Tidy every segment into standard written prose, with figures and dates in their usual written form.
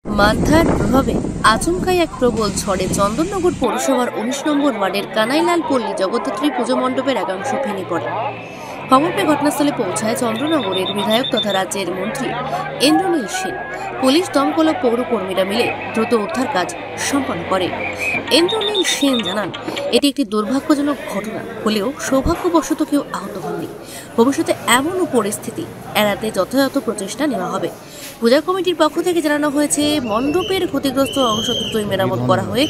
মান্ধার প্রভাবে আচমকাই এক প্রবল ঝড়ে চন্দননগর পৌরসভার ১৯ নম্বর ওয়ার্ডের কানাইলাল পল্লী জগদ্ধাত্রী পুজো মণ্ডপের একাংশ ভেঙে পড়ে। খবর পেয়ে ঘটনাস্থলে পৌঁছায় চন্দ্রনগরের বিধায়ক তথা রাজ্যের মন্ত্রী ইন্দ্রনীল সেন। পুলিশ, দমকল ও পৌর কর্মীরা মিলে দ্রুত উদ্ধার কাজ সম্পন্ন করে। ইন্দ্রনীল সেন জানান, এটি একটি দুর্ভাগ্যজনক ঘটনা হলেও সৌভাগ্যবশত কেউ আহত হননি। ভবিষ্যতে এমনও পরিস্থিতি এড়াতে যথাযথ প্রচেষ্টা নেওয়া হবে। পূজা কমিটির পক্ষ থেকে জানানো হয়েছে, মণ্ডপের ক্ষতিগ্রস্ত অংশ দ্রুতই মেরামত করা হয়ে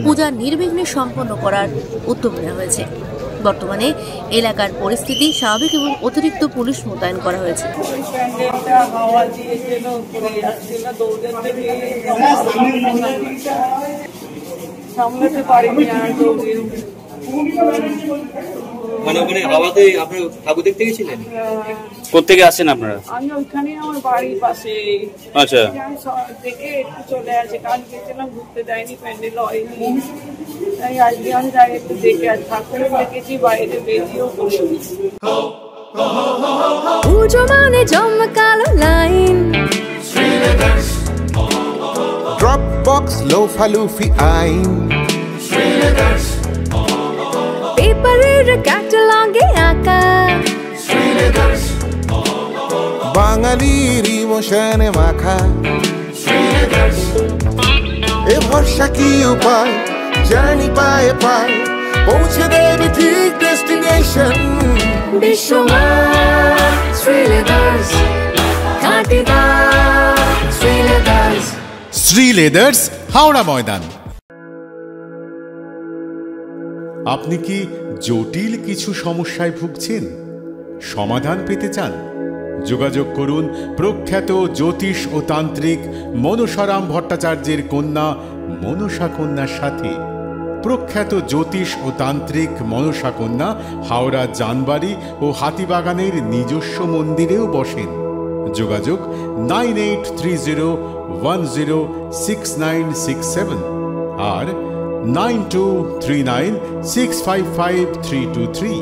পূজা নির্বিঘ্নে সম্পন্ন করার উদ্যোগ নেওয়া হয়েছে। বর্তমানে এলাকার পরিস্থিতি স্বাভাবিক এবং অতিরিক্ত পুলিশ মোতায়েন করা হয়েছে। মানে ওখানে হাওয়াতে আপনারা ঠাকুর দেখতে গেছিলেন? কোত্থেকে আসছেন আপনারা? আমি ওইখানে আমার বাড়ির পাশে। আচ্ছা, দেখে একটু চলে আসে, কাল গেছিলাম ঘুরতে যাইনি, প্যান্ডেল হয়নি, তাই আজকে আমি যাই একটু দেখে আর ঠাকুর দেখেছি, বাইরে বেরিয়েও বসেছি। পুজো মানে জমকালো লাইন, ড্রপ বক্স লোফালুফি আইন, পেপারের ক্যাটালগে আঁকা, বাঙালির ইমোশনে মাখা, এ ভরসা কি উপায়, জার্নি পায়ে পায় পৌঁছে দেবে ঠিক ডেস্টিনেশন। বিশ্বমান শ্রীলেদার্স, কাটিদার শ্রীলেদার্স। শ্রী লেদার্স, হাওড়া ময়দান। আপনি কি জটিল কিছু সমস্যায় ভুগছেন? সমাধান পেতে চান? যোগাযোগ করুন প্রখ্যাত জ্যোতিষ ও তান্ত্রিক মনসারাম ভট্টাচার্যের কন্যা মনসা কন্যার সাথে। প্রখ্যাত জ্যোতিষ ও তান্ত্রিক মনসা কন্যা হাওড়া জানবাড়ি ও হাতিবাগানের নিজস্ব মন্দিরেও বসেন। যোগাযোগ 9830106967 আর 9239655323।